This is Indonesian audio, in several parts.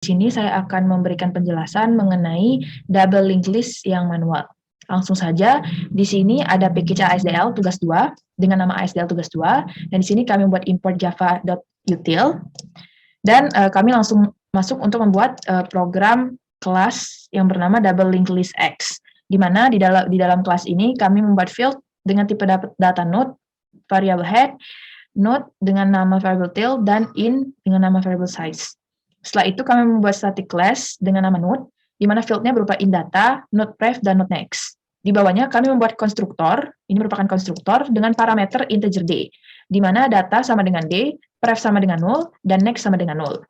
sini saya akan memberikan penjelasan mengenai double linked list yang manual. Langsung saja, di sini ada package ASDL tugas 2 dengan nama ASDL tugas 2, dan di sini kami membuat import java.util, dan kami langsung masuk untuk membuat program kelas yang bernama double linked list X, di mana di dalam kelas ini kami membuat field dengan tipe data node, variable head, node dengan nama variable tail, dan in dengan nama variable size. Setelah itu kami membuat static class dengan nama node, di mana fieldnya berupa indata, node pref, dan node next. Di bawahnya kami membuat konstruktor, ini merupakan konstruktor dengan parameter integer d, di mana data sama dengan d, pref sama dengan 0, dan next sama dengan 0.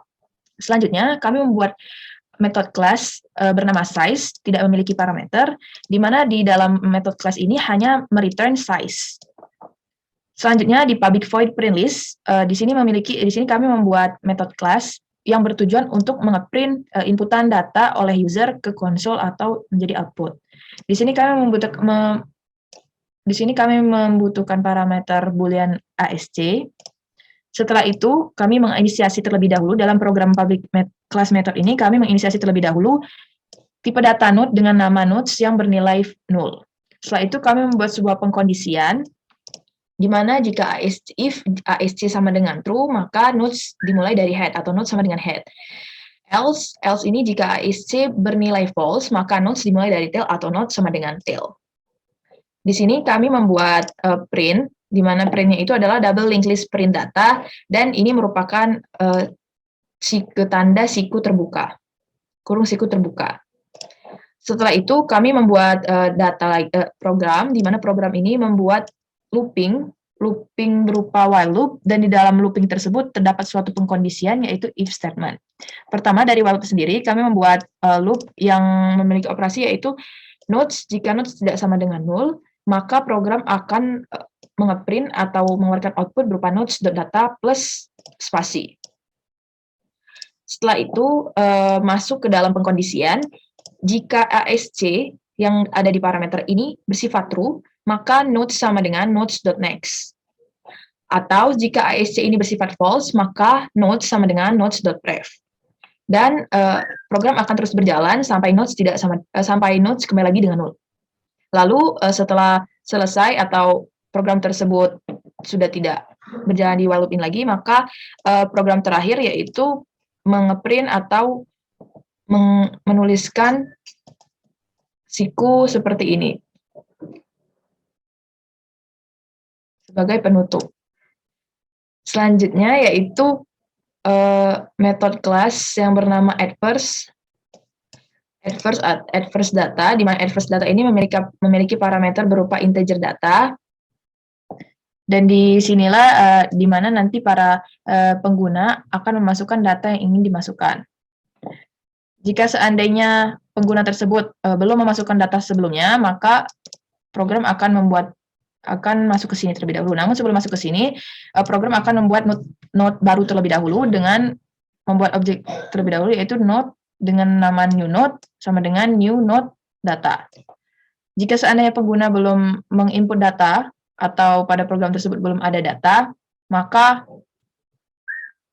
Selanjutnya kami membuat method class bernama size, tidak memiliki parameter, di mana di dalam method class ini hanya mereturn size. Selanjutnya di public void print list, di sini kami membuat method class yang bertujuan untuk mengeprint inputan data oleh user ke konsol atau menjadi output. Di sini kami membutuhkan parameter boolean ASC. Setelah itu, kami menginisiasi terlebih dahulu dalam program public class method ini, kami menginisiasi terlebih dahulu tipe data node dengan nama nodes yang bernilai 0. Setelah itu, kami membuat sebuah pengkondisian, di mana jika if ASC sama dengan true, maka nodes dimulai dari head atau node sama dengan head. Else ini jika ASC bernilai false, maka nodes dimulai dari tail atau node sama dengan tail. Di sini kami membuat print, di mana printnya itu adalah double linked list print data, dan ini merupakan tanda siku terbuka, kurung siku terbuka. Setelah itu kami membuat program, di mana program ini membuat looping berupa while loop, dan di dalam looping tersebut terdapat suatu pengkondisian, yaitu if statement. Pertama, dari while loop sendiri, kami membuat loop yang memiliki operasi, yaitu nodes. Jika nodes tidak sama dengan 0, maka program akan mengeprint atau mengeluarkan output berupa nodes.data plus spasi. Setelah itu, masuk ke dalam pengkondisian, jika ASC yang ada di parameter ini bersifat true, maka nodes sama dengan nodes.next. Atau jika ASC ini bersifat false, maka nodes sama dengan nodes.pref. Dan program akan terus berjalan sampai nodes kembali lagi dengan 0. Lalu setelah selesai atau program tersebut sudah tidak berjalan di while loop ini lagi, maka program terakhir yaitu mengeprint atau menuliskan siku seperti ini sebagai penutup. Selanjutnya yaitu method class yang bernama adverse data, di mana adverse data ini memiliki parameter berupa integer data, dan di sinilah di mana nanti para pengguna akan memasukkan data yang ingin dimasukkan. Jika seandainya pengguna tersebut belum memasukkan data sebelumnya, maka program akan masuk ke sini terlebih dahulu. Namun sebelum masuk ke sini, program akan membuat node baru terlebih dahulu dengan membuat objek terlebih dahulu, yaitu node dengan nama new node sama dengan new node data. Jika seandainya pengguna belum menginput data atau pada program tersebut belum ada data, maka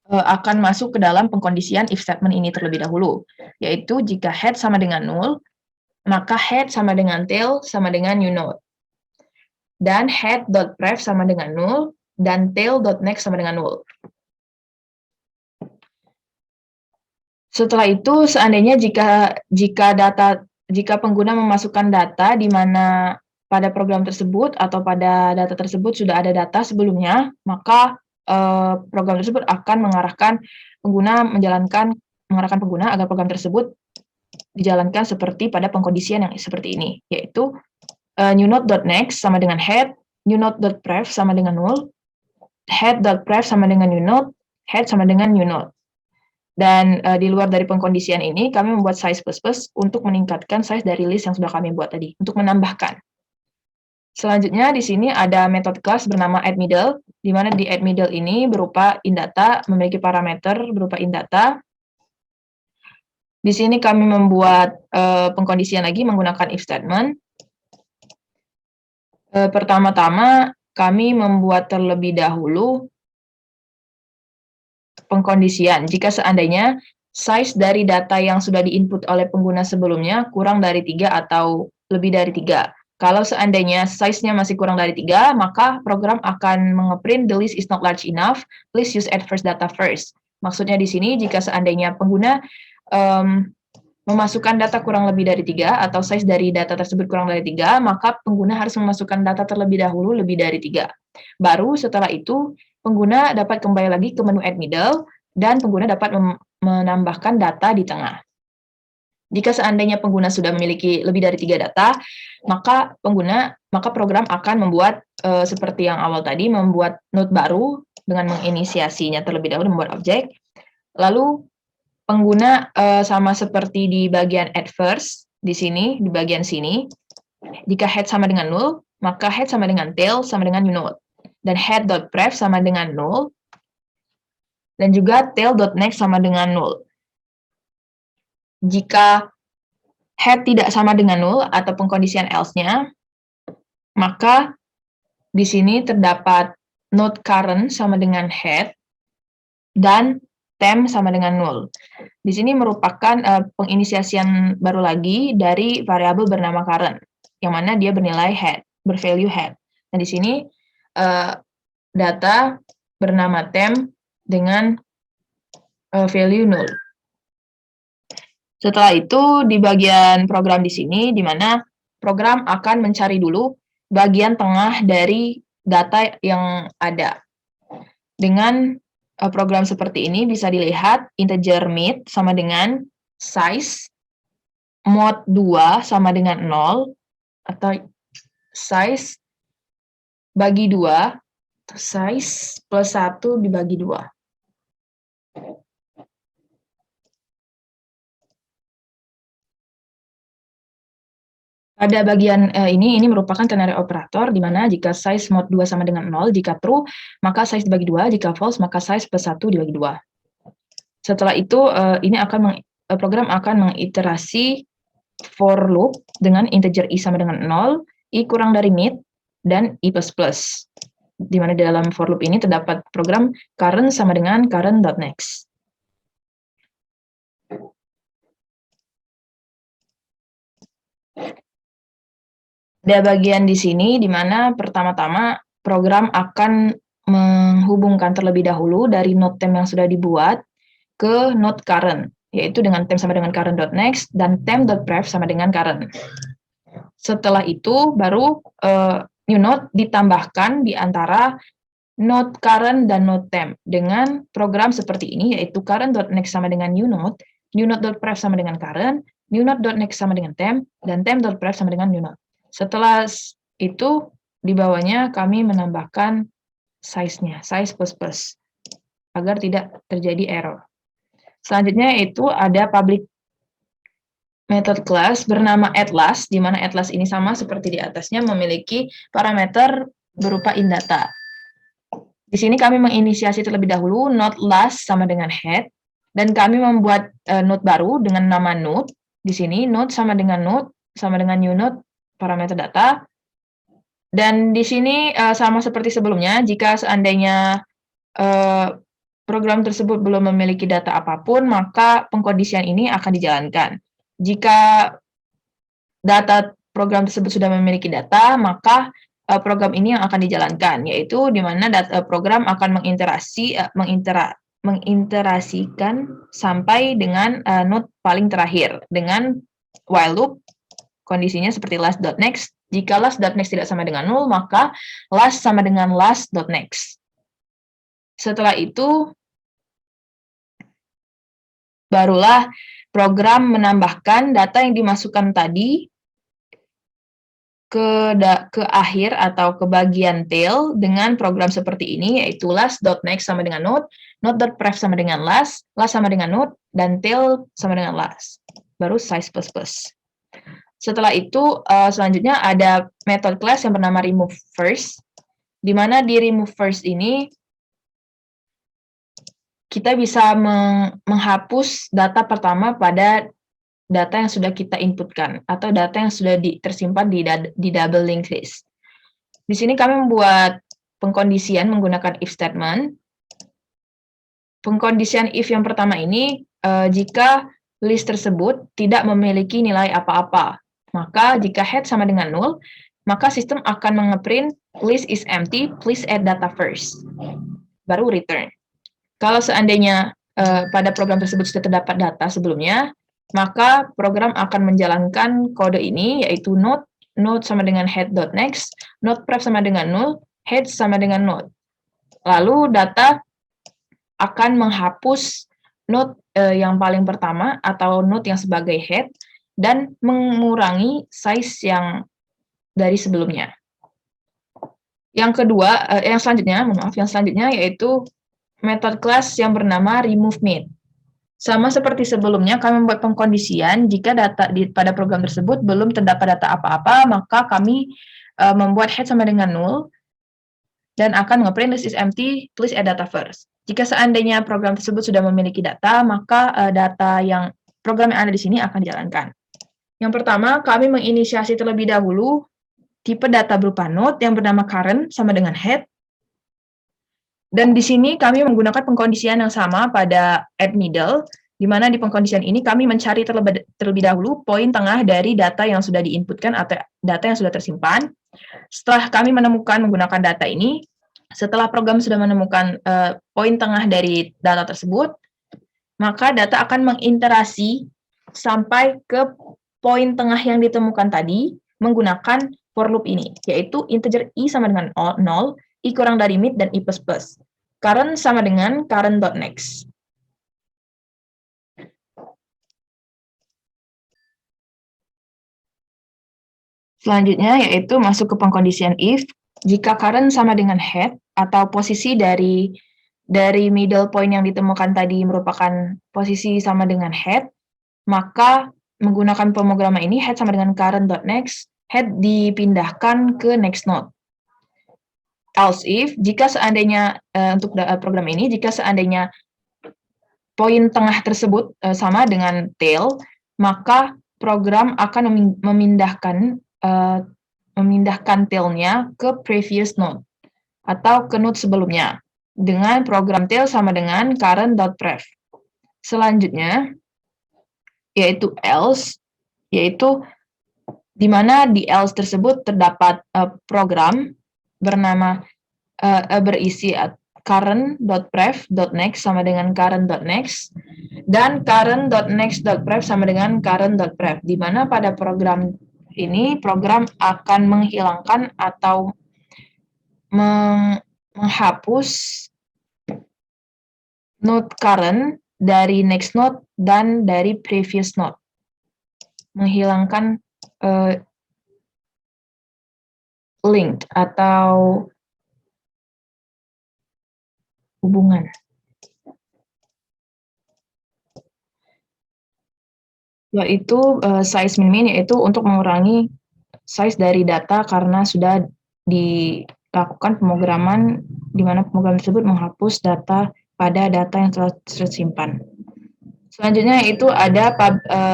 akan masuk ke dalam pengkondisian if statement ini terlebih dahulu, yaitu jika head sama dengan 0, maka head sama dengan tail sama dengan new node. Dan head.pref sama dengan 0, dan tail.next sama dengan 0. Setelah itu, seandainya jika pengguna memasukkan data di mana pada program tersebut atau pada data tersebut sudah ada data sebelumnya, maka program tersebut akan mengarahkan pengguna agar program tersebut dijalankan seperti pada pengkondisian yang seperti ini, yaitu new node.next sama dengan head, new node.pref sama dengan 0, head.pref sama dengan new node, head sama dengan new node. Dan di luar dari pengkondisian ini, kami membuat size plus untuk meningkatkan size dari list yang sudah kami buat tadi, untuk menambahkan. Selanjutnya di sini ada method class bernama addMiddle, di mana di addMiddle ini berupa indata, memiliki parameter berupa indata. Di sini kami membuat pengkondisian lagi menggunakan if statement. Pertama-tama kami membuat terlebih dahulu pengkondisian. Jika seandainya size dari data yang sudah di-input oleh pengguna sebelumnya kurang dari 3 atau lebih dari 3. Kalau seandainya size-nya masih kurang dari 3, maka program akan mengeprint the list is not large enough, please use add first data first. Maksudnya di sini jika seandainya pengguna memasukkan data kurang lebih dari 3 atau size dari data tersebut kurang dari 3, maka pengguna harus memasukkan data terlebih dahulu lebih dari 3. Baru setelah itu, pengguna dapat kembali lagi ke menu add middle, dan pengguna dapat menambahkan data di tengah. Jika seandainya pengguna sudah memiliki lebih dari 3 data, maka program akan membuat seperti yang awal tadi, membuat node baru dengan menginisiasinya terlebih dahulu, membuat objek. Lalu pengguna sama seperti di bagian add first, di sini, di bagian sini, jika head sama dengan null, maka head sama dengan tail sama dengan new node. Dan head.pref sama dengan null, dan juga tail.next sama dengan null. Jika head tidak sama dengan null atau pengkondisian else-nya, maka di sini terdapat node current sama dengan head dan temp sama dengan null. Di sini merupakan penginisiasian baru lagi dari variabel bernama current, yang mana dia bernilai head, bervalue head. Dan di sini data bernama temp dengan value null. Setelah itu, di bagian program di sini, di mana program akan mencari dulu bagian tengah dari data yang ada. Dengan program seperti ini bisa dilihat integer mid sama dengan size, mod 2 sama dengan 0, atau size bagi 2, size plus 1 dibagi 2. Pada bagian ini merupakan ternary operator, di mana jika size mod 2 sama dengan 0, jika true, maka size dibagi 2, jika false, maka size plus 1 dibagi 2. Setelah itu, program akan mengiterasi for loop dengan integer i sama dengan 0, i kurang dari mid, dan i++. Di mana dalam for loop ini terdapat program current sama dengan current.next. Ada bagian di sini di mana pertama-tama program akan menghubungkan terlebih dahulu dari node temp yang sudah dibuat ke node current, yaitu dengan temp sama dengan current.next dan temp.pref sama dengan current. Setelah itu baru new node ditambahkan di antara node current dan node temp dengan program seperti ini, yaitu current.next sama dengan new node.pref sama dengan current, new node.next sama dengan temp, dan temp.pref sama dengan new node. Setelah itu, di bawahnya kami menambahkan size-nya, size plus, agar tidak terjadi error. Selanjutnya itu ada public method class bernama atlas, di mana atlas ini sama seperti di atasnya memiliki parameter berupa indata. Di sini kami menginisiasi terlebih dahulu node last sama dengan head, dan kami membuat node baru dengan nama node. Di sini node sama dengan new node, parameter data. Dan di sini sama seperti sebelumnya, jika seandainya program tersebut belum memiliki data apapun, maka pengkondisian ini akan dijalankan. Jika data program tersebut sudah memiliki data, maka program ini yang akan dijalankan, yaitu di mana program akan menginterasikan sampai dengan node paling terakhir dengan while loop. Kondisinya seperti last.next. Jika last.next tidak sama dengan 0, maka last sama dengan last.next. Setelah itu, barulah program menambahkan data yang dimasukkan tadi ke akhir atau ke bagian tail dengan program seperti ini, yaitu last.next sama dengan node, node.pref sama dengan last sama dengan node, dan tail sama dengan last. Baru size plus. Setelah itu, selanjutnya ada method class yang bernama remove first, di mana di remove first ini kita bisa menghapus data pertama pada data yang sudah kita inputkan atau data yang sudah tersimpan di double linked list. Di sini kami membuat pengkondisian menggunakan if statement, pengkondisian if yang pertama ini jika list tersebut tidak memiliki nilai apa-apa. Maka jika head sama dengan 0, maka sistem akan mengeprint list is empty, please add data first. Baru return. Kalau seandainya pada program tersebut sudah terdapat data sebelumnya, maka program akan menjalankan kode ini, yaitu node sama dengan head.next, node pref sama dengan 0, head sama dengan node. Lalu data akan menghapus node yang paling pertama atau node yang sebagai head dan mengurangi size yang dari sebelumnya. Yang kedua, yang selanjutnya yaitu method class yang bernama removeMid. Sama seperti sebelumnya, kami membuat pengkondisian jika data pada program tersebut belum terdapat data apa-apa, maka kami membuat head sama dengan 0 dan akan ngeprint list is empty, please add data first. Jika seandainya program tersebut sudah memiliki data, maka program yang ada di sini akan dijalankan. Yang pertama, kami menginisiasi terlebih dahulu tipe data berupa node yang bernama current sama dengan head. Dan di sini kami menggunakan pengkondisian yang sama pada add middle, di mana di pengkondisian ini kami mencari terlebih dahulu poin tengah dari data yang sudah diinputkan atau data yang sudah tersimpan. Setelah kami menemukan menggunakan data ini, setelah program sudah menemukan poin tengah dari data tersebut, maka data akan mengiterasi sampai ke poin tengah yang ditemukan tadi menggunakan for loop ini, yaitu integer i sama dengan 0, i kurang dari mid, dan i plus plus. Current sama dengan current.next. Selanjutnya yaitu masuk ke pengkondisian if. Jika current sama dengan head atau posisi dari middle point yang ditemukan tadi merupakan posisi sama dengan head, maka menggunakan pemrograman ini head sama dengan current.next, head dipindahkan ke next node. Else if, jika seandainya untuk program ini, jika seandainya poin tengah tersebut sama dengan tail, maka program akan memindahkan tail-nya ke previous node atau ke node sebelumnya dengan program tail sama dengan current.pref. Selanjutnya yaitu else, yaitu di mana di else tersebut terdapat program bernama berisi current.pref.next sama dengan current.next dan current.next.pref sama dengan current.pref, di mana pada program ini program akan menghilangkan atau menghapus node current dari next node dan dari previous node, menghilangkan link atau hubungan. Yaitu size min-min, yaitu untuk mengurangi size dari data karena sudah dilakukan pemrograman di mana pemrograman tersebut menghapus data pada data yang telah tersimpan. Selanjutnya yaitu ada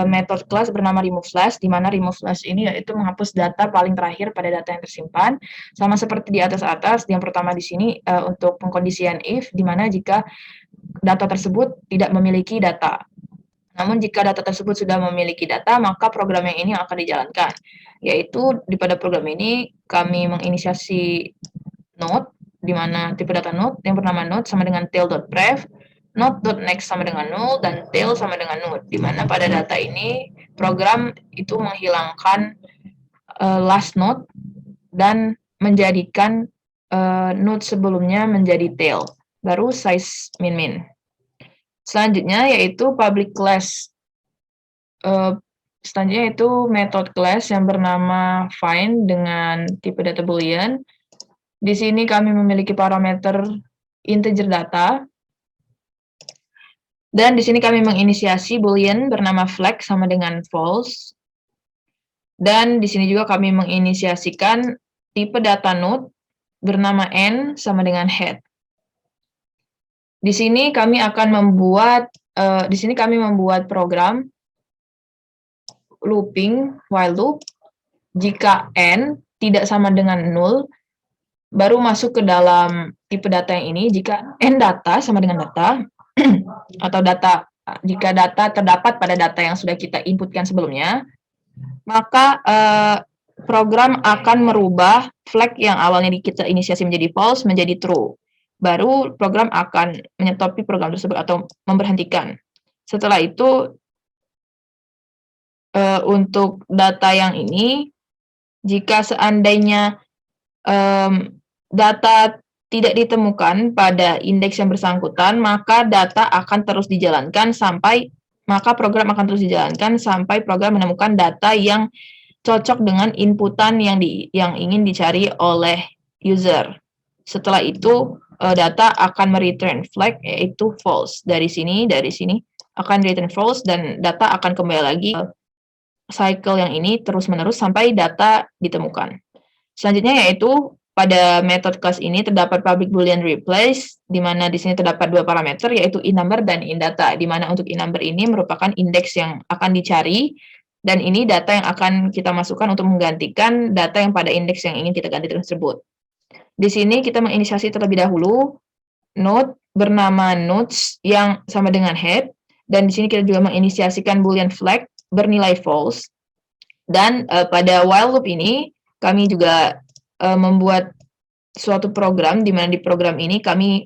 method class bernama removeFlash, di mana removeFlash ini yaitu menghapus data paling terakhir pada data yang tersimpan. Sama seperti di atas, yang pertama di sini untuk pengkondisian if, di mana jika data tersebut tidak memiliki data. Namun jika data tersebut sudah memiliki data, maka program yang ini akan dijalankan. Yaitu pada program ini kami menginisiasi node, di mana tipe data node yang bernama node sama dengan tail.pref, node.next sama dengan 0, dan tail sama dengan node, di mana pada data ini program itu menghilangkan last node dan menjadikan node sebelumnya menjadi tail, baru size min-min. Selanjutnya yaitu public class. Selanjutnya yaitu method class yang bernama find dengan tipe data boolean. Di sini kami memiliki parameter integer data. Dan di sini kami menginisiasi boolean bernama flag sama dengan false. Dan di sini juga kami menginisiasikan tipe data node bernama n sama dengan head. Di sini kami akan membuat program looping while loop. Jika n tidak sama dengan 0, baru masuk ke dalam tipe data yang ini. Jika n data sama dengan data, atau jika data terdapat pada data yang sudah kita inputkan sebelumnya, maka program akan merubah flag yang awalnya kita inisiasi menjadi false menjadi true. Baru program akan menyetopi program tersebut atau memberhentikan. Setelah itu, untuk data yang ini, jika seandainya data tidak ditemukan pada indeks yang bersangkutan, maka program akan terus dijalankan sampai program menemukan data yang cocok dengan inputan yang ingin dicari oleh user. Setelah itu, data akan return flag yaitu false. Dari sini akan return false dan data akan kembali lagi cycle yang ini terus-menerus sampai data ditemukan. Selanjutnya yaitu pada metode kelas ini terdapat public boolean replace, di mana di sini terdapat dua parameter yaitu inNumber dan inData, di mana untuk inNumber ini merupakan indeks yang akan dicari, dan ini data yang akan kita masukkan untuk menggantikan data yang pada indeks yang ingin kita ganti tersebut. Di sini kita menginisiasi terlebih dahulu node bernama nodes yang sama dengan head, dan di sini kita juga menginisiasikan boolean flag bernilai false, dan pada while loop ini kami juga membuat suatu program, di mana di program ini kami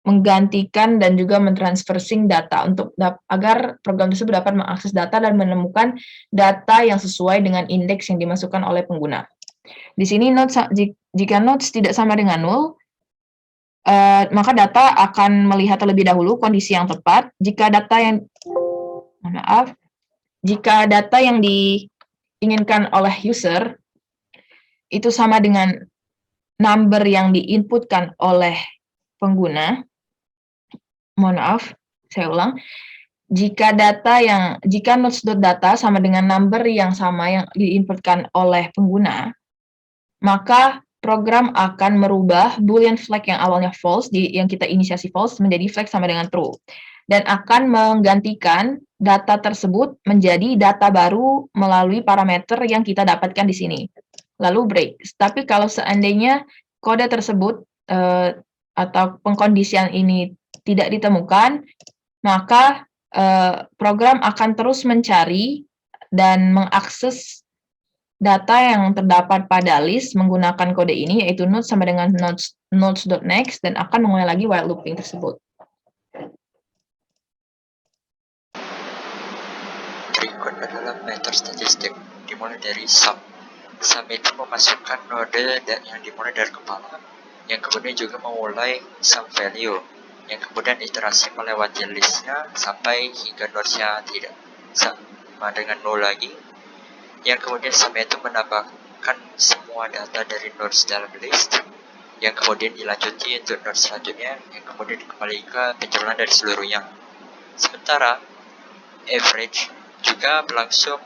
menggantikan dan juga mentransversing data agar program tersebut dapat mengakses data dan menemukan data yang sesuai dengan indeks yang dimasukkan oleh pengguna. Di sini jika nodes tidak sama dengan null, maka data akan melihat terlebih dahulu kondisi yang tepat. Jika data yang diinginkan oleh user itu sama dengan number yang diinputkan oleh pengguna, saya ulang, jika nodes.data sama dengan number yang sama yang diinputkan oleh pengguna, maka program akan merubah boolean flag yang awalnya false, yang kita inisiasi false, menjadi flag sama dengan true, dan akan menggantikan data tersebut menjadi data baru melalui parameter yang kita dapatkan di sini. Lalu break. Tapi kalau seandainya kode tersebut atau pengkondisian ini tidak ditemukan, maka program akan terus mencari dan mengakses data yang terdapat pada list menggunakan kode ini, yaitu nodes sama dengan nodes.next, dan akan mengulang lagi while looping tersebut. Berikut adalah metode statistik dimulai dari sum. Sum itu memasukkan node yang dimulai dari kepala, yang kemudian juga memulai sum value, yang kemudian iterasi melewati listnya sampai hingga nodesnya tidak sama dengan 0 lagi, yang kemudian sum itu menambahkan semua data dari nodes dalam list, yang kemudian dilanjuti untuk node selanjutnya, yang kemudian kembali ke penjumlahan dari seluruhnya. Sementara average juga berlangsung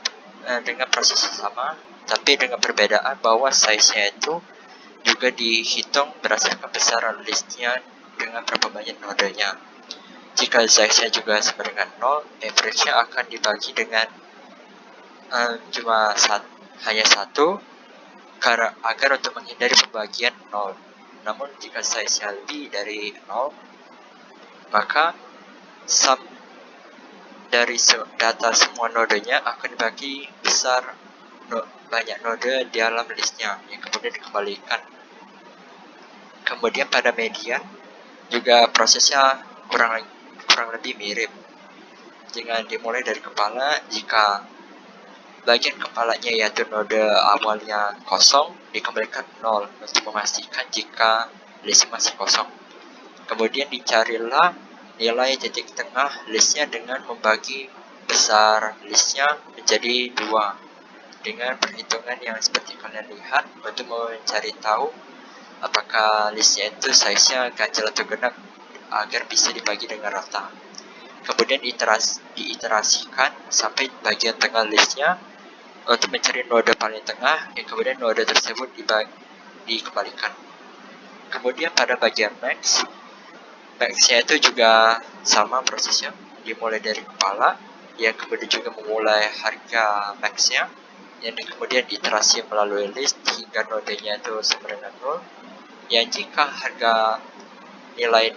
dengan proses yang sama, tapi dengan perbedaan bahwa size-nya itu juga dihitung berdasarkan besaran listnya dengan berapa banyak nodenya. Jika size-nya juga sama dengan 0, average-nya akan dibagi dengan hanya satu agar untuk menghindari pembagian 0. Namun jika size-nya lebih dari 0, maka sum dari data semua nodenya akan dibagi besar banyak node di dalam listnya yang kemudian dikembalikan. Kemudian pada median juga prosesnya kurang lebih mirip, dengan dimulai dari kepala. Jika bagian kepalanya yaitu node awalnya kosong, dikembalikan 0 untuk memastikan jika listnya masih kosong. Kemudian dicarilah nilai titik tengah listnya dengan membagi besar listnya menjadi 2 dengan perhitungan yang seperti kalian lihat untuk mencari tahu apakah listnya itu size-nya ganjil atau genap agar bisa dibagi dengan rata. Kemudian diiterasikan sampai bagian tengah listnya untuk mencari node paling tengah, yang kemudian node tersebut dikembalikan. Kemudian pada bagian max-nya itu juga sama prosesnya, dimulai dari kepala, yang kemudian juga memulai harga max-nya, yang kemudian diiterasi melalui list hingga nodenya itu sama dengan 0, yang jika harga nilai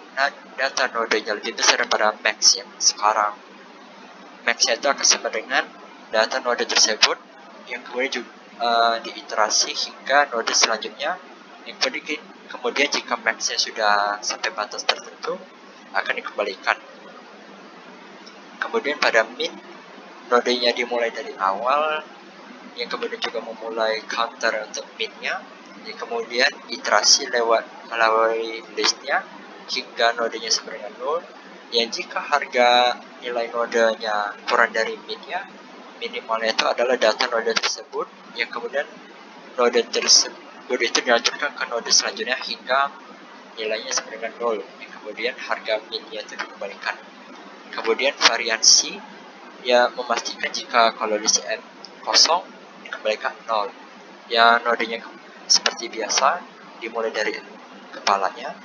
data nodenya lebih besar daripada max yang sekarang. Max itu akan sama dengan data node tersebut yang kemudian juga diiterasi hingga node selanjutnya. Yang kemudian jika max-nya sudah sampai batas tertentu akan dikembalikan. Kemudian pada min, nodenya dimulai dari awal, yang kemudian juga memulai counter untuk min-nya, yang kemudian iterasi melalui list-nya hingga nodenya sama dengan 0, yang jika harga nilai nodenya kurang dari min-nya, minimalnya itu adalah data node tersebut, yang kemudian node tersebut itu dilanjutkan ke node selanjutnya hingga nilainya sama dengan 0, yang kemudian harga min-nya itu dikembalikan. Kemudian variansi ya memastikan jika kalau list n kosong dikembalikan 0. Ya nodenya seperti biasa dimulai dari kepalanya.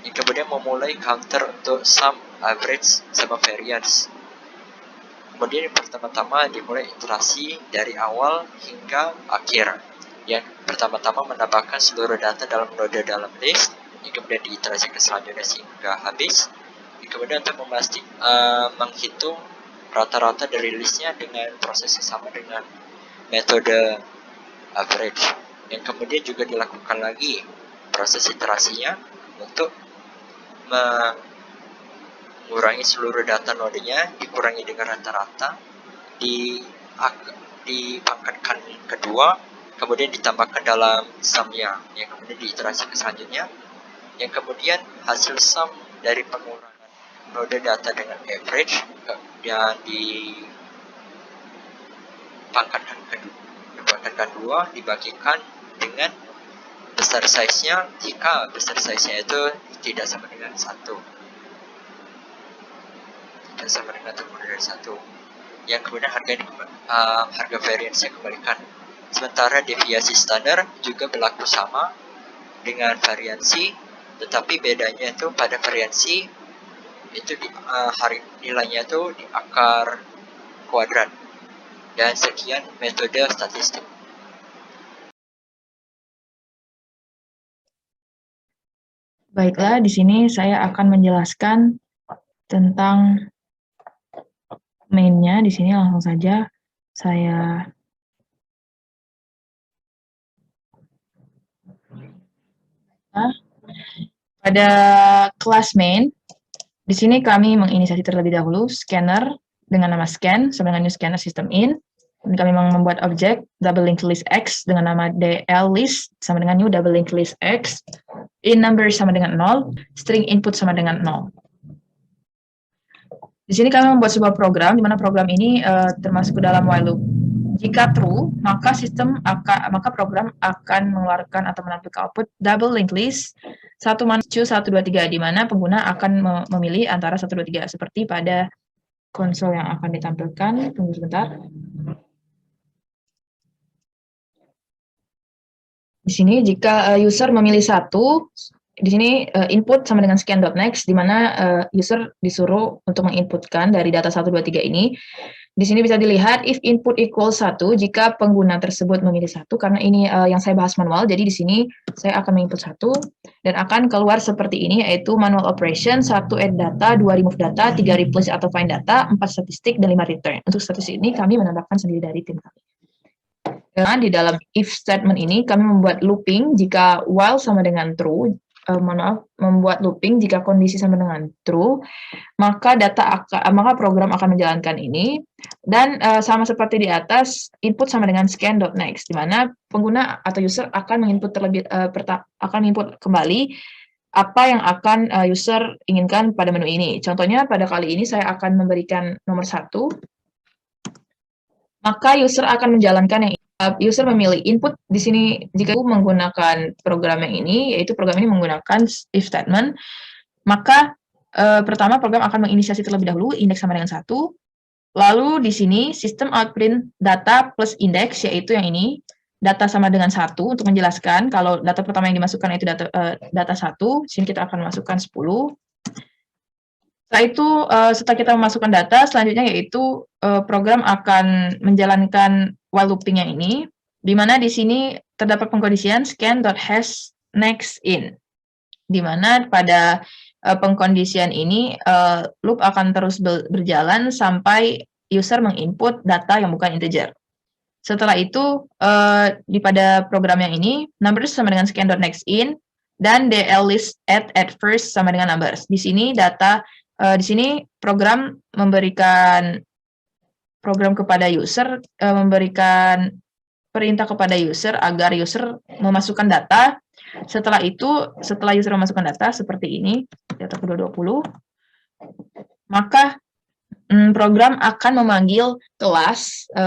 Yang kemudian memulai counter untuk sum, average, sama variance. Kemudian yang pertama-tama dimulai iterasi dari awal hingga akhir. Yang pertama-tama menambahkan seluruh data dalam node dalam list, yang kemudian diiterasi ke selanjutnya sehingga habis. Yang kemudian untuk menghitung rata-rata dari listnya dengan proses yang sama dengan metode average. Yang kemudian juga dilakukan lagi proses iterasinya untuk mengurangi seluruh data nodenya, dikurangi dengan rata-rata, dipangkatkan kedua, kemudian ditambahkan dalam sumnya, yang kemudian diiterasi ke selanjutnya, yang kemudian hasil sum dari pengurangan node data dengan average yang dipangkatkan dua dibagikan dengan besar size-nya jika besar size-nya itu tidak sama dengan 1. Tidak sama dengan kurang dari 1. Yang kemudian harga variance-nya kembalikan. Sementara deviasi standar juga berlaku sama dengan variansi, tetapi bedanya itu pada variansi itu nilainya itu di akar kuadrat. Dan sekian metode statistik. Baiklah, di sini saya akan menjelaskan tentang main-nya. Di sini langsung saja saya pada kelas main. Di sini kami menginisiasi terlebih dahulu scanner dengan nama scan sama dengan new scanner system in. Dan kami membuat objek double linked list x dengan nama dl list sama dengan new double linked list x. In number sama dengan 0, string input sama dengan 0. Di sini kami membuat sebuah program, di mana program ini termasuk ke dalam while loop. Jika true, maka program akan mengeluarkan atau menampilkan output double linked list 1 choose 1 2 3, di mana pengguna akan memilih antara 1 2 3 seperti pada konsol yang akan ditampilkan. Tunggu sebentar. Di sini jika user memilih 1, di sini input sama dengan scan.next, di mana user disuruh untuk menginputkan dari data 1 2 3 ini. Di sini bisa dilihat if input equals 1 jika pengguna tersebut memilih 1, karena ini yang saya bahas manual, jadi di sini saya akan menginput 1 dan akan keluar seperti ini, yaitu manual operation, 1 add data, 2 remove data, 3 replace atau find data, 4 statistik, dan 5 return. Untuk statistik ini kami menambahkan sendiri dari tim kami. Dan di dalam if statement ini kami membuat looping jika while sama dengan true, membuat looping jika kondisi sama dengan true, maka program akan menjalankan ini. Dan sama seperti di atas, input sama dengan scan.next, di mana pengguna atau user akan menginput kembali apa yang akan user inginkan pada menu ini. Contohnya pada kali ini saya akan memberikan nomor 1, maka user akan menjalankan yang user memilih input di sini jika menggunakan program yang ini, yaitu program ini menggunakan if statement, maka pertama program akan menginisiasi terlebih dahulu indeks sama dengan 1, lalu di sini sistem outprint data plus indeks, yaitu yang ini, data sama dengan 1 untuk menjelaskan kalau data pertama yang dimasukkan itu data 1, di sini kita akan masukkan 10. Setelah itu, setelah kita memasukkan data, selanjutnya yaitu program akan menjalankan while looping yang ini, di mana di sini terdapat pengkondisian scan.hash next in, di mana pada pengkondisian ini, loop akan terus berjalan sampai user menginput data yang bukan integer. Setelah itu, pada program yang ini, numbers sama dengan scan.nextIn, dan dlist at first sama dengan numbers. Di sini di sini program memberikan kepada user, memberikan perintah kepada user agar user memasukkan data. Setelah user memasukkan data seperti ini, data kedua 20, maka program akan memanggil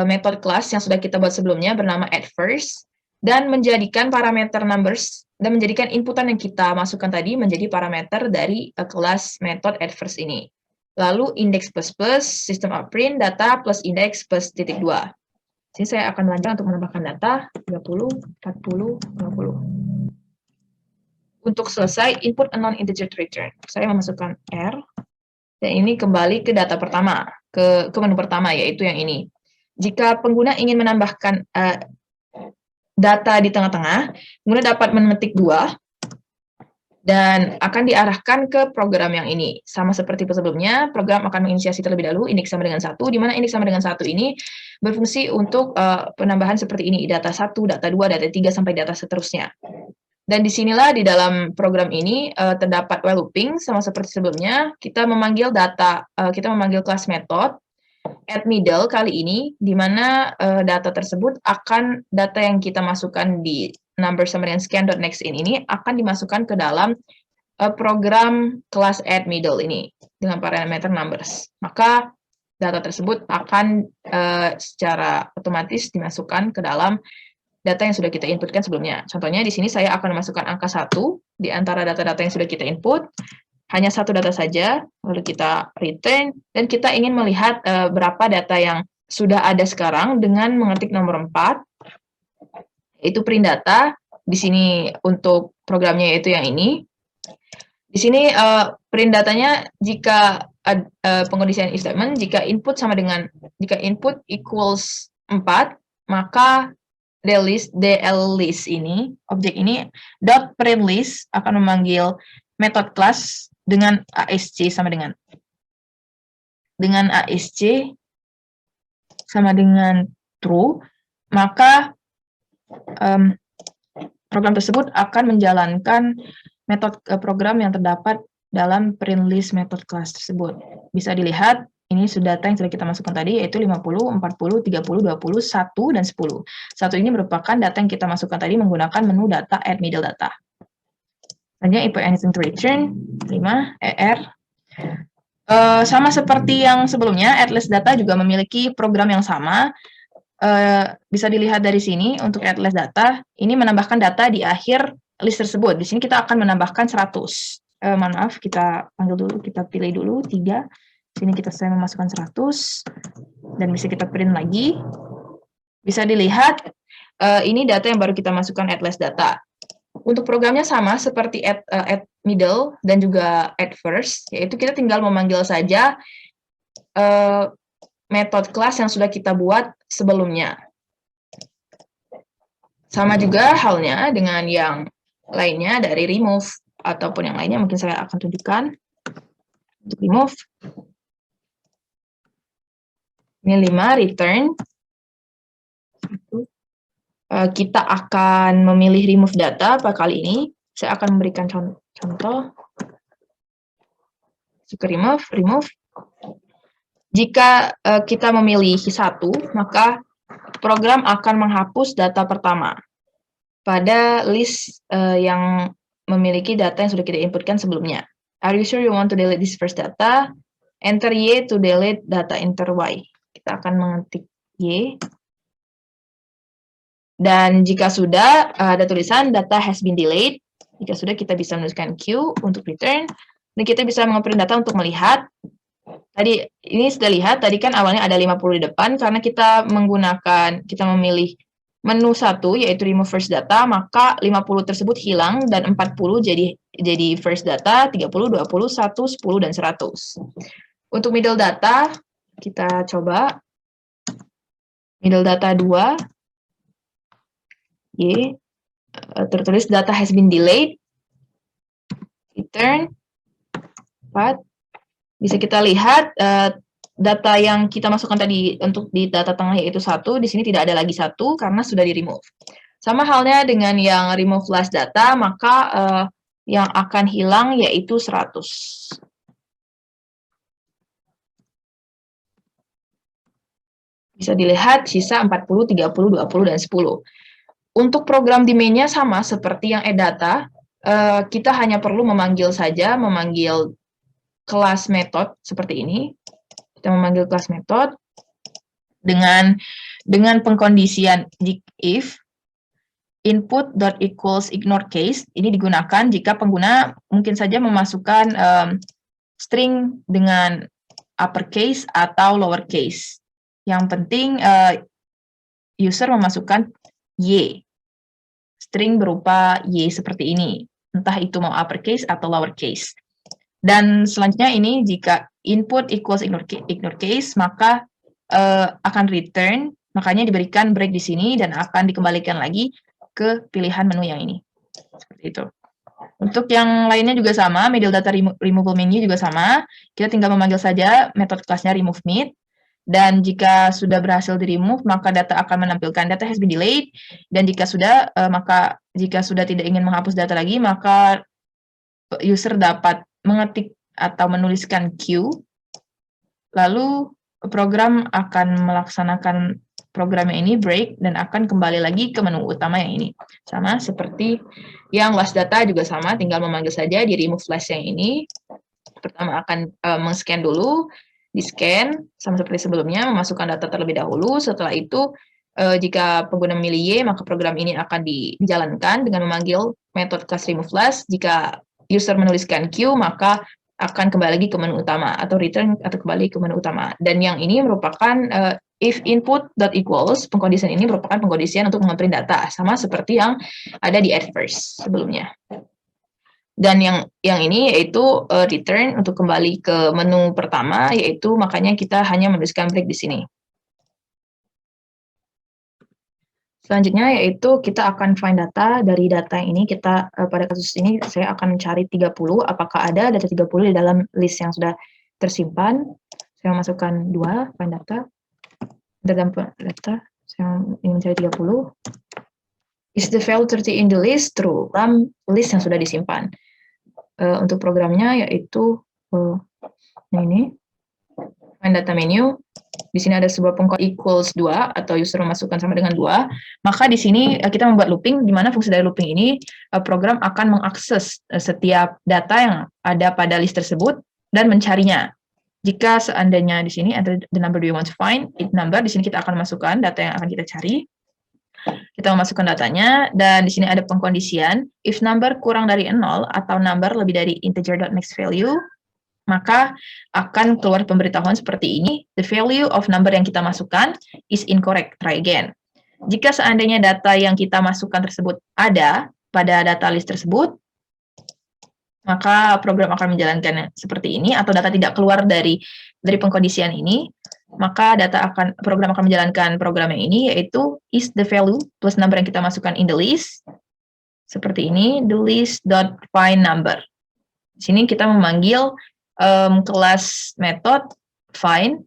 metode kelas yang sudah kita buat sebelumnya bernama @first, dan menjadikan parameter numbers dan menjadikan inputan yang kita masukkan tadi menjadi parameter dari kelas metode @first ini. Lalu index plus system out print data plus index plus titik 2. Sini saya akan lanjut untuk menambahkan data 30, 40, 50. Untuk selesai, input a non-integer to return. Saya memasukkan R, dan ini kembali ke data pertama, ke menu pertama, yaitu yang ini. Jika pengguna ingin menambahkan data di tengah-tengah, pengguna dapat mengetik 2, dan akan diarahkan ke program yang ini. Sama seperti sebelumnya, program akan menginisiasi terlebih dahulu indeks sama dengan 1, di mana indeks sama dengan 1 ini berfungsi untuk penambahan seperti ini, data 1, data 2, data 3, sampai data seterusnya. Dan disinilah di dalam program ini terdapat while looping, sama seperti sebelumnya, kita memanggil kelas method add middle kali ini, di mana data tersebut data yang kita masukkan di number sama dengan scan.nextIn ini akan dimasukkan ke dalam program kelas add middle ini dengan parameter numbers. Maka data tersebut akan secara otomatis dimasukkan ke dalam data yang sudah kita inputkan sebelumnya. Contohnya di sini saya akan memasukkan angka 1 di antara data-data yang sudah kita input, hanya satu data saja, lalu kita return, dan kita ingin melihat berapa data yang sudah ada sekarang dengan mengetik nomor 4, yaitu print data. Di sini untuk programnya yaitu yang ini. Di sini print datanya jika pengkondisian if statement, jika input equals 4, maka dlist ini, objek ini, dot print list akan memanggil method class dengan ASC sama dengan ASC sama dengan true, maka program tersebut akan menjalankan program yang terdapat dalam print list method class tersebut. Bisa dilihat, ini sudah data yang sudah kita masukkan tadi, yaitu 50, 40, 30, 20, 1, dan 10. 1 ini merupakan data yang kita masukkan tadi menggunakan menu data add middle data. Selanjutnya, input anything to return, 5, ER. Sama seperti yang sebelumnya, add-list data juga memiliki program yang sama. Bisa dilihat dari sini, untuk add-list data, ini menambahkan data di akhir list tersebut. Di sini kita akan menambahkan 100. Mohon maaf, kita pilih dulu 3. Sini saya memasukkan 100, dan bisa kita print lagi. Bisa dilihat, ini data yang baru kita masukkan add-list data. Untuk programnya sama seperti add middle dan juga add first, yaitu kita tinggal memanggil saja metode kelas yang sudah kita buat sebelumnya. Sama juga halnya dengan yang lainnya dari remove ataupun yang lainnya, mungkin saya akan tunjukkan. Untuk remove, ini 5, return. Kita akan memilih remove data kali ini. Saya akan memberikan contoh. Suka remove. Jika kita memilih 1, maka program akan menghapus data pertama pada list yang memiliki data yang sudah kita inputkan sebelumnya. Are you sure you want to delete this first data? Enter Y to delete data, enter Y. Kita akan mengetik Y. Dan jika sudah ada tulisan data has been delayed, jika sudah kita bisa menuliskan Q untuk return, dan kita bisa nge-print data untuk melihat. Tadi ini sudah lihat, tadi kan awalnya ada 50 di depan, karena kita memilih menu 1, yaitu remove first data, maka 50 tersebut hilang, dan 40 jadi first data, 30, 20, 1, 10, dan 100. Untuk middle data, kita coba. Middle data 2, Y, tertulis data has been delayed, return, 4. Bisa kita lihat data yang kita masukkan tadi untuk di data tengah yaitu 1, di sini tidak ada lagi 1 karena sudah di-remove. Sama halnya dengan yang remove last data, maka yang akan hilang yaitu 100. Bisa dilihat sisa 40, 30, 20, dan 10. Untuk program domainnya sama seperti yang edata, kita hanya perlu memanggil kelas method seperti ini. Kita memanggil kelas method dengan pengkondisian if input.equals ignore case. Ini digunakan jika pengguna mungkin saja memasukkan string dengan uppercase atau lowercase. Yang penting user memasukkan y, string berupa y seperti ini, entah itu mau uppercase atau lowercase. Dan selanjutnya ini jika input equals ignore case, maka akan return, makanya diberikan break di sini dan akan dikembalikan lagi ke pilihan menu yang ini. Seperti itu. Untuk yang lainnya juga sama, middle data removal menu juga sama. Kita tinggal memanggil saja metode kelasnya remove mid. Dan jika sudah berhasil di-remove, maka data akan menampilkan data has been delayed. Dan jika sudah, jika sudah tidak ingin menghapus data lagi, maka user dapat mengetik atau menuliskan Q. Lalu program akan melaksanakan programnya ini break dan akan kembali lagi ke menu utama yang ini. Sama seperti yang last data juga sama, tinggal memanggil saja di remove last yang ini. Pertama akan meng-scan dulu, di-scan sama seperti sebelumnya, memasukkan data terlebih dahulu. Setelah itu, jika pengguna memilih Y, maka program ini akan dijalankan dengan memanggil metode class remove last. Jika user menuliskan Q, maka akan kembali lagi ke menu utama atau return atau kembali ke menu utama. Dan yang ini merupakan if input.equals, pengkondisian ini merupakan pengkondisian untuk meng-print data, sama seperti yang ada di at first sebelumnya. Dan yang ini yaitu return untuk kembali ke menu pertama, yaitu makanya kita hanya menuliskan break di sini. Selanjutnya yaitu kita akan find data. Dari data yang ini kita pada kasus ini saya akan mencari 30, apakah ada data 30 di dalam list yang sudah tersimpan. Saya masukkan 2 find data. Dalam data saya ingin mencari 30. Is the value 30 in the list? True. Dalam list yang sudah disimpan. Untuk programnya yaitu ini find data menu. Di sini ada sebuah pengkode equals 2 atau user memasukkan sama dengan 2. Maka di sini kita membuat looping, di mana fungsi dari looping ini program akan mengakses setiap data yang ada pada list tersebut dan mencarinya. Jika seandainya di sini ada the number do you want to find, it number, di sini kita akan masukkan data yang akan kita cari. Kita memasukkan datanya, dan di sini ada pengkondisian, if number kurang dari 0 atau number lebih dari integer.next value, maka akan keluar pemberitahuan seperti ini, the value of number yang kita masukkan is incorrect, try again. Jika seandainya data yang kita masukkan tersebut ada pada data list tersebut, maka program akan menjalankan seperti ini, atau data tidak keluar dari pengkondisian ini, maka program akan menjalankan program yang ini, yaitu is the value plus number yang kita masukkan in the list, seperti ini, the list.find number. Di sini kita memanggil kelas method find,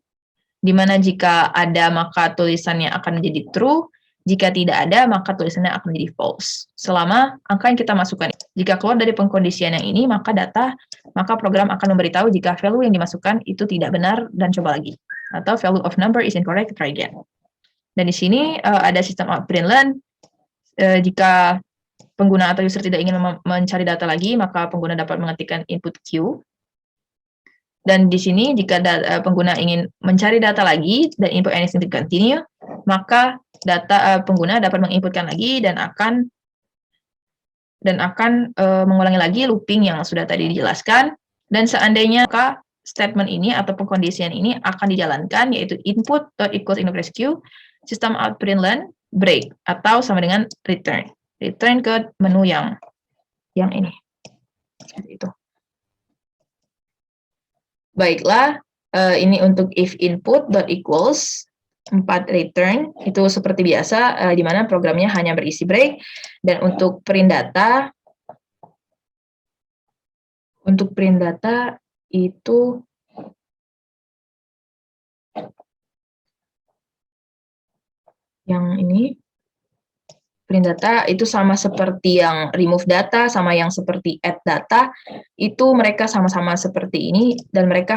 di mana jika ada maka tulisannya akan menjadi true, jika tidak ada maka tulisannya akan menjadi false. Selama angka yang kita masukkan, jika keluar dari pengkondisian yang ini, maka program akan memberitahu jika value yang dimasukkan itu tidak benar dan coba lagi. Atau value of number is incorrect, try again. Dan di sini ada sistem out print learn. Jika pengguna atau user tidak ingin mencari data lagi, maka pengguna dapat mengetikkan input Q. Dan di sini jika pengguna ingin mencari data lagi dan input anything to continue, maka pengguna dapat menginputkan lagi dan akan mengulangi lagi looping yang sudah tadi dijelaskan. Dan seandainya maka statement ini atau pengkondisian ini akan dijalankan, yaitu input.equals ignore Q, system out print learn break, atau sama dengan return ke menu yang ini. Seperti itu. Baiklah, ini untuk if input.equals 4 return, itu seperti biasa, di mana programnya hanya berisi break. Dan untuk print data itu yang ini. Print data itu sama seperti yang remove data, sama yang seperti add data, itu mereka sama-sama seperti ini, dan mereka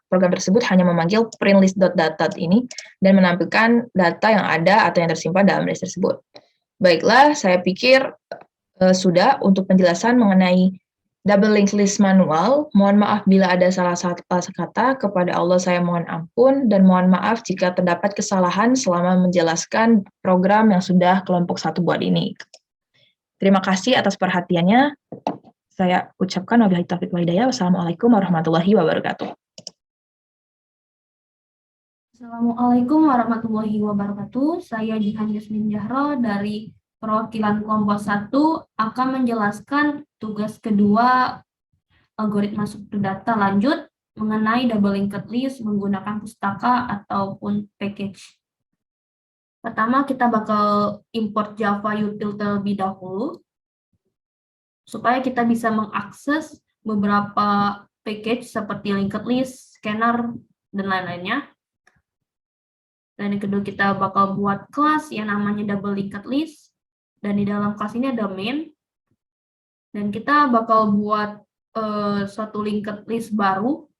program tersebut hanya memanggil print list.data ini, dan menampilkan data yang ada atau yang tersimpan dalam list tersebut. Baiklah, saya pikir sudah untuk penjelasan mengenai double linked list manual. Mohon maaf bila ada salah satu kata. Kepada Allah saya mohon ampun, dan mohon maaf jika terdapat kesalahan selama menjelaskan program yang sudah kelompok 1 buat ini. Terima kasih atas perhatiannya. Saya ucapkan wabillahi taufiq wal hidayah. Wassalamualaikum warahmatullahi wabarakatuh. Assalamualaikum warahmatullahi wabarakatuh. Saya Jihan Yasmin Jahro dari perwakilan kelompok 1 akan menjelaskan tugas kedua algoritma superdata lanjut mengenai double linked list menggunakan pustaka ataupun package. Pertama, kita bakal import Java util terlebih dahulu supaya kita bisa mengakses beberapa package seperti linked list, scanner, dan lain-lainnya. Dan yang kedua, kita bakal buat kelas yang namanya double linked list. Dan di dalam kelas ini ada main. Dan kita bakal buat suatu linked list baru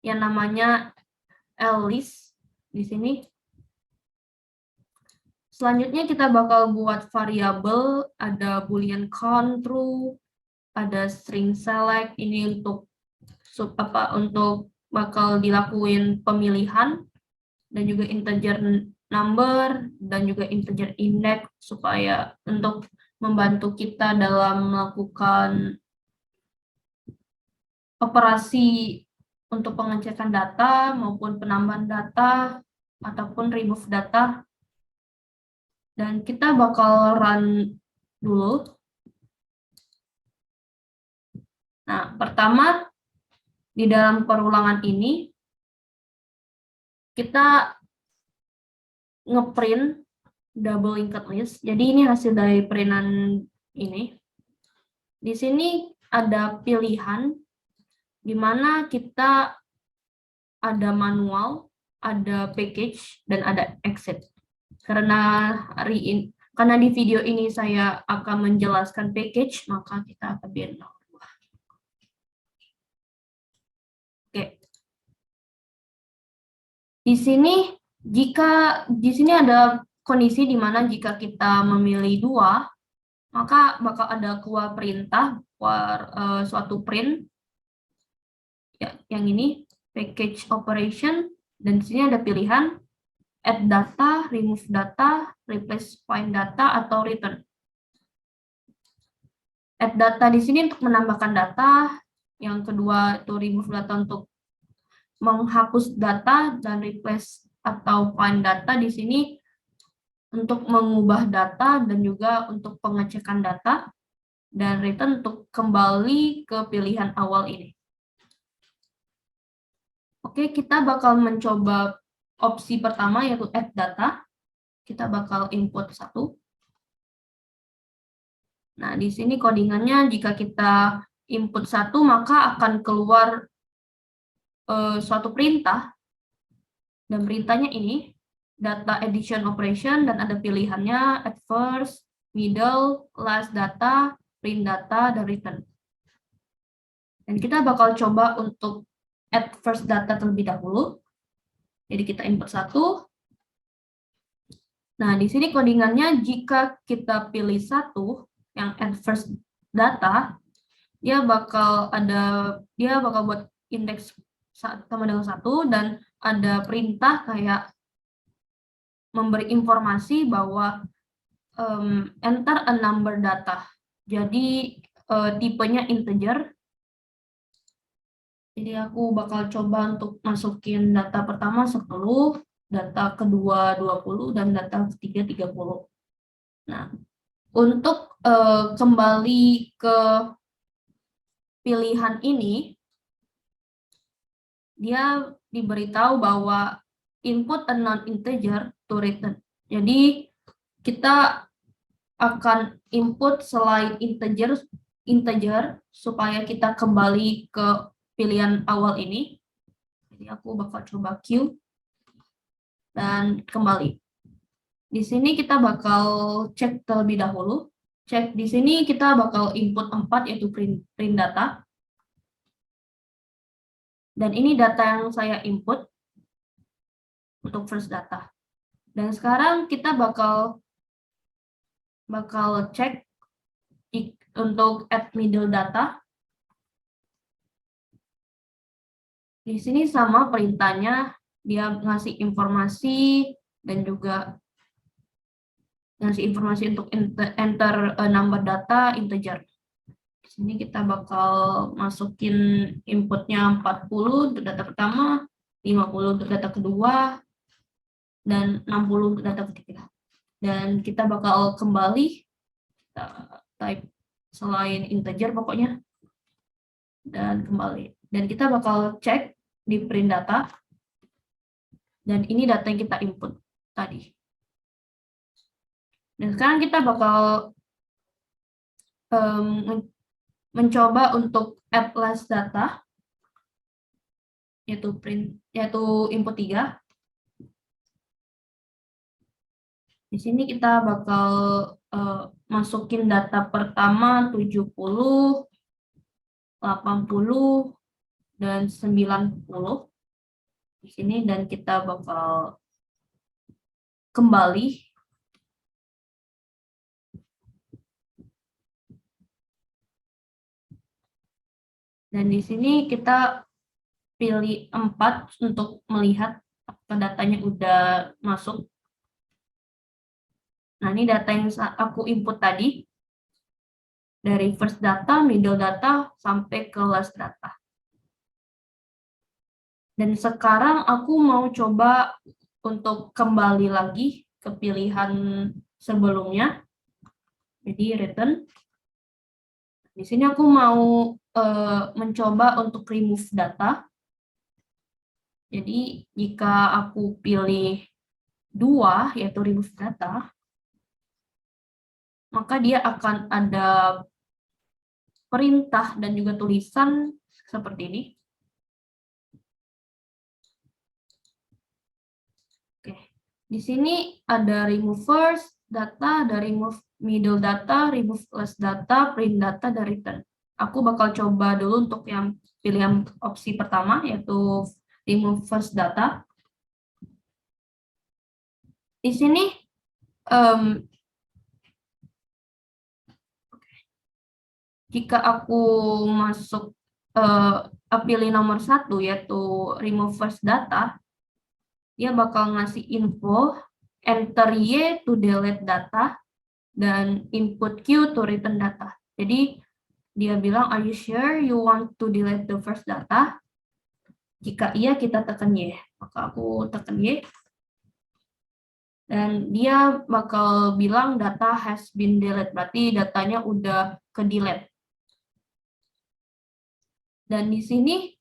yang namanya list di sini. Selanjutnya kita bakal buat variabel, ada boolean count true, ada string select, ini untuk bakal dilakuin pemilihan, dan juga integer number, dan juga integer index, supaya untuk membantu kita dalam melakukan operasi untuk pengecekan data, maupun penambahan data, ataupun remove data. Dan kita bakal run dulu. Nah, pertama, di dalam perulangan ini, kita ngeprint double linked list. Jadi ini hasil dari printan ini. Di sini ada pilihan di mana kita ada manual, ada package, dan ada exit. Karena di video ini saya akan menjelaskan package, maka kita akan biar nomor 2. Oke. Di sini ada kondisi di mana jika kita memilih 2, maka bakal ada keluar perintah, suatu print ya, yang ini package operation, dan di sini ada pilihan add data, remove data, replace find data, atau return. Add data di sini untuk menambahkan data, yang kedua itu remove data untuk menghapus data, dan replace atau find data di sini untuk mengubah data dan juga untuk pengecekan data, dan return untuk kembali ke pilihan awal ini. Oke, kita bakal mencoba opsi pertama, yaitu add data. Kita bakal input 1. Nah, di sini codingannya jika kita input 1, maka akan keluar suatu perintah. Dan perintahnya ini, data addition operation, dan ada pilihannya at first, middle, last data, print data, dan return. Dan kita bakal coba untuk add first data terlebih dahulu. Jadi kita input 1. Nah, di sini codingannya jika kita pilih 1 yang add first data, dia bakal buat indeks sama dengan 1, dan ada perintah kayak memberi informasi bahwa enter a number data. Jadi tipenya integer. Jadi aku bakal coba untuk masukin data pertama 10, data kedua 20, dan data ketiga 30. Nah, untuk kembali ke pilihan ini, dia diberitahu bahwa input a non-integer to return. Jadi kita akan input selain integer supaya kita kembali ke pilihan awal ini. Jadi aku bakal coba Q dan kembali. Di sini kita bakal cek terlebih dahulu. Cek di sini kita bakal input 4 yaitu print data. Dan ini data yang saya input untuk first data. Dan sekarang kita bakal cek untuk add middle data. Di sini sama perintahnya, dia ngasih informasi dan juga ngasih informasi untuk enter number data integer. Di sini kita bakal masukin inputnya 40 untuk data pertama, 50 untuk data kedua, dan 60 untuk data ketiga. Dan kita bakal kembali, kita type selain integer pokoknya, dan kembali. Dan kita bakal cek di print data, dan ini data yang kita input tadi. Dan sekarang kita bakal mencoba untuk add last data, yaitu input 3. Di sini kita bakal masukin data pertama 70, 80, dan 90 di sini, dan kita bakal kembali. Dan di sini kita pilih 4 untuk melihat apakah datanya udah masuk. Nah, ini data yang aku input tadi dari first data, middle data, sampai ke last data. Dan sekarang aku mau coba untuk kembali lagi ke pilihan sebelumnya. Jadi return. Di sini aku mau mencoba untuk remove data. Jadi jika aku pilih 2, yaitu remove data, maka dia akan ada perintah dan juga tulisan seperti ini. Oke, di sini ada remove first data, ada remove middle data, remove last data, print data, dan return. Aku bakal coba dulu untuk yang pilihan opsi pertama, yaitu remove first data. Di sini jika aku masuk pilih nomor 1, yaitu remove first data, dia bakal ngasih info enter Y to delete data dan input Q to return data. Jadi dia bilang, are you sure you want to delete the first data? Jika iya, kita tekan Y. Maka aku tekan Y. Dan dia bakal bilang data has been deleted, berarti datanya udah ke delete. Dan di sini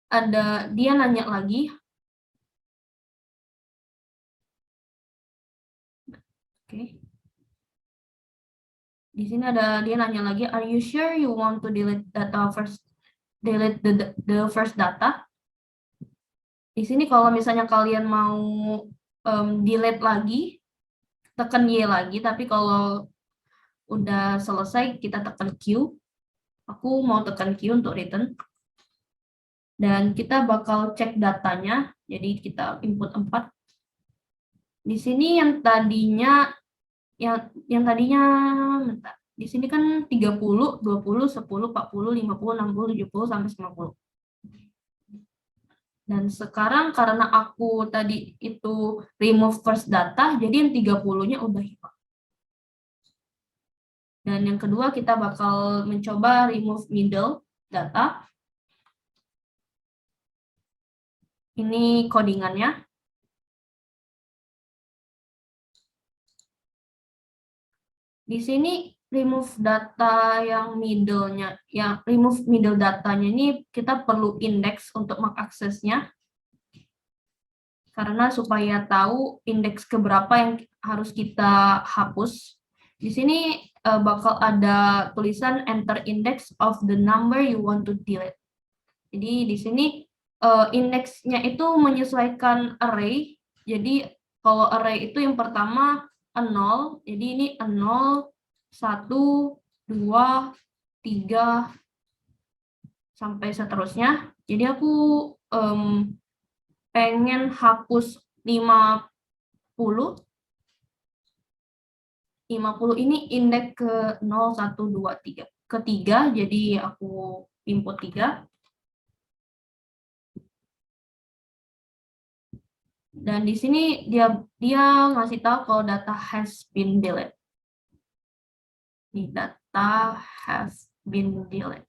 ada dia nanya lagi. Oke. Di sini ada dia nanya lagi, are you sure you want to delete the first data? Di sini kalau misalnya kalian mau delete lagi, tekan Y lagi, tapi kalau udah selesai kita tekan Q. Aku mau tekan Q untuk return. Dan kita bakal cek datanya, jadi kita input 4. Di sini yang tadinya bentar. Di sini kan 30, 20, 10, 40, 50, 60, 70 sampai 90. Dan sekarang karena aku tadi itu remove first data, jadi yang 30-nya udah hilang. Dan yang kedua kita bakal mencoba remove middle data. Ini codingannya. Di sini remove data yang remove middle datanya ini kita perlu indeks untuk mengaksesnya. Karena supaya tahu indeks keberapa yang harus kita hapus. Di sini bakal ada tulisan enter index of the number you want to delete. Jadi di sini indeksnya itu menyesuaikan array. Jadi kalau array itu yang pertama 0, jadi ini 0, 1, 2, 3, sampai seterusnya. Jadi aku pengen hapus 50. 50 ini indeks ke 0, 1, 2, 3. Ketiga, jadi aku input 3. Dan di sini dia ngasih tahu kalau data has been deleted. Ini data has been deleted.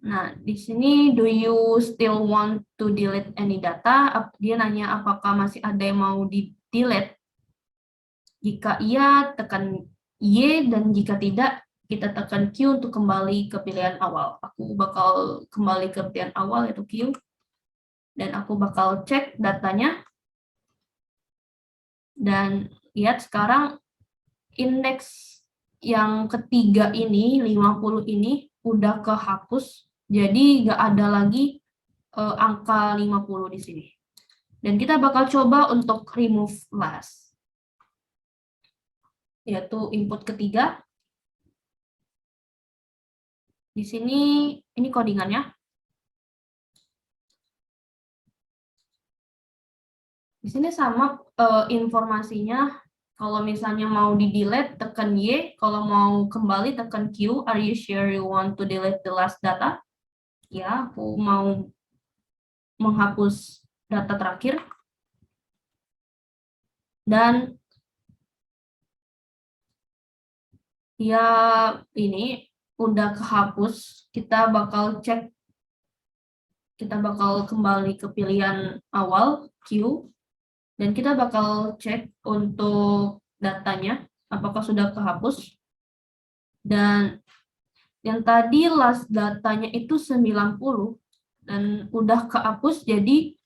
Nah, di sini do you still want to delete any data? Dia nanya apakah masih ada yang mau di-delete. Jika iya, tekan Y, dan jika tidak, kita tekan Q untuk kembali ke pilihan awal. Aku bakal kembali ke pilihan awal, yaitu Q. Dan aku bakal cek datanya. Dan lihat sekarang indeks yang ketiga ini, 50 ini, udah kehapus. Jadi nggak ada lagi angka 50 di sini. Dan kita bakal coba untuk remove last, yaitu input ketiga. Di sini, ini codingannya. Di sini sama informasinya. Kalau misalnya mau di-delete, tekan Y. Kalau mau kembali, tekan Q. Are you sure you want to delete the last data? Ya, aku mau menghapus data terakhir. Dan ya ini udah kehapus. Kita bakal cek. Kita bakal kembali ke pilihan awal, Q. Dan kita bakal cek untuk datanya, apakah sudah kehapus. Dan yang tadi last datanya itu 90, dan udah kehapus, jadi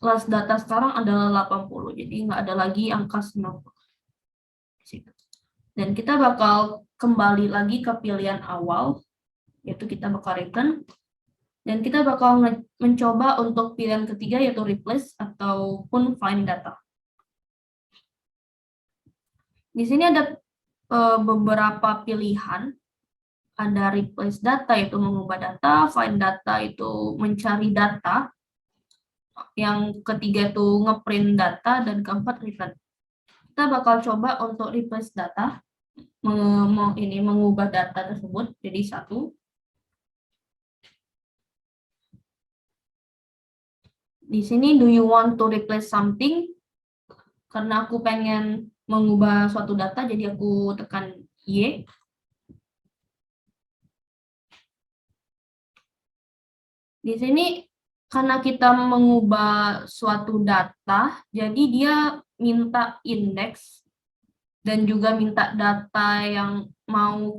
last data sekarang adalah 80, jadi nggak ada lagi angka 90. Dan kita bakal kembali lagi ke pilihan awal, yaitu kita bakal return. Dan kita bakal mencoba untuk pilihan ketiga, yaitu replace ataupun find data. Di sini ada beberapa pilihan. Ada replace data, yaitu mengubah data, find data itu mencari data, yang ketiga itu ngeprint data, dan keempat return. Kita bakal coba untuk replace data, mengubah data tersebut jadi 1. Di sini do you want to replace something? Karena aku pengen mengubah suatu data, jadi aku tekan Y. Di sini karena kita mengubah suatu data, jadi dia minta indeks dan juga minta data yang mau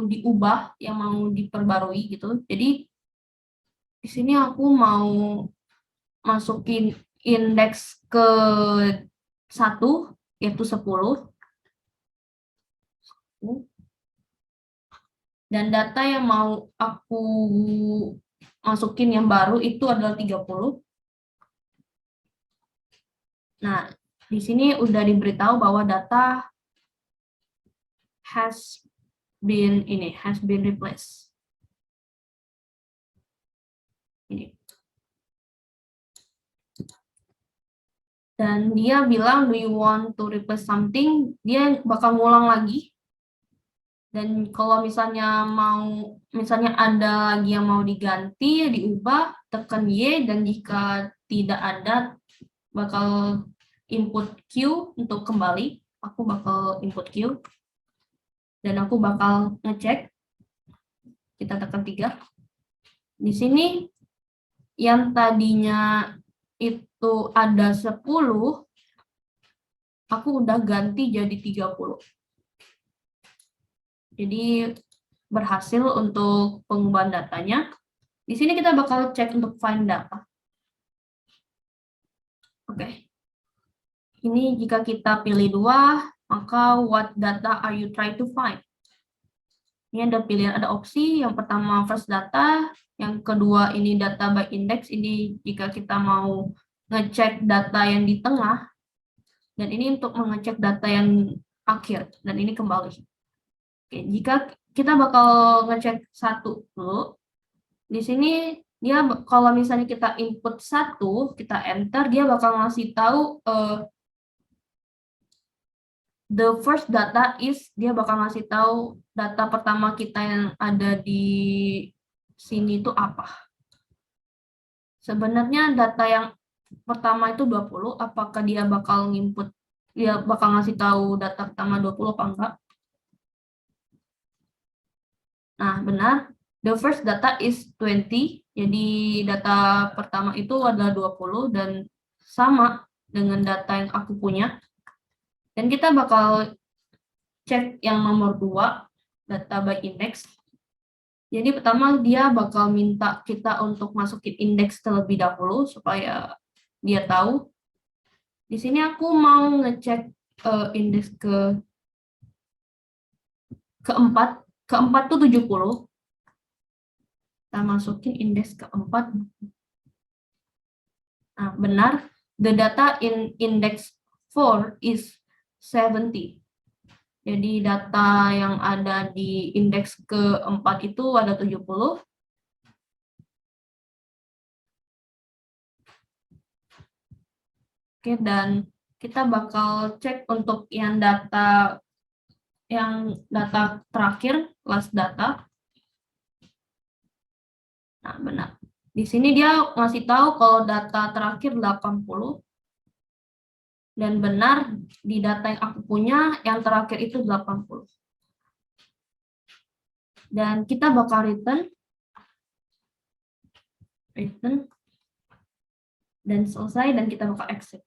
diubah, yang mau diperbarui gitu. Jadi di sini aku mau masukin indeks ke 1, yaitu 10. Dan data yang mau aku masukin yang baru itu adalah 30. Nah, di sini udah diberitahu bahwa data has been replaced. Ini. Dan dia bilang, do you want to replace something? Dia bakal ngulang lagi. Dan kalau misalnya ada lagi yang mau diganti, diubah, tekan Y, dan jika tidak ada, bakal input Q untuk kembali. Aku bakal input Q. Dan aku bakal ngecek. Kita tekan 3. Di sini yang tadinya itu ada 10, aku udah ganti jadi 30. Jadi berhasil untuk pengubahan datanya. Di sini kita bakal cek untuk find data. Oke. Ini jika kita pilih 2, maka what data are you trying to find? Ini ada pilihan, ada opsi. Yang pertama first data, yang kedua ini data by index. Ini jika kita mau ngecek data yang di tengah, dan ini untuk mengecek data yang akhir, dan ini kembali. Oke, jika kita bakal ngecek satu dulu, di sini dia kalau misalnya kita input satu, kita enter, dia bakal ngasih tahu the first data is, dia bakal ngasih tahu data pertama kita yang ada di sini itu apa. Sebenarnya data yang pertama itu 20, apakah dia bakal ngasih tahu data pertama 20 apa enggak? Nah, benar. The first data is 20. Jadi data pertama itu adalah 20 dan sama dengan data yang aku punya. Dan kita bakal cek yang nomor 2, data by index. Jadi pertama dia bakal minta kita untuk masukin indeks terlebih dahulu supaya dia tahu. Di sini aku mau ngecek indeks keempat. Keempat tuh 70. Kita masukin indeks keempat. Nah, benar. The data in index 4 is 70. Jadi data yang ada di indeks keempat itu ada 70. Oke, dan kita bakal cek untuk yang data terakhir, last data. Nah, benar. Di sini dia ngasih tahu kalau data terakhir 80. Dan benar, di data yang aku punya, yang terakhir itu 80. Dan kita bakal return, dan selesai, dan kita bakal exit.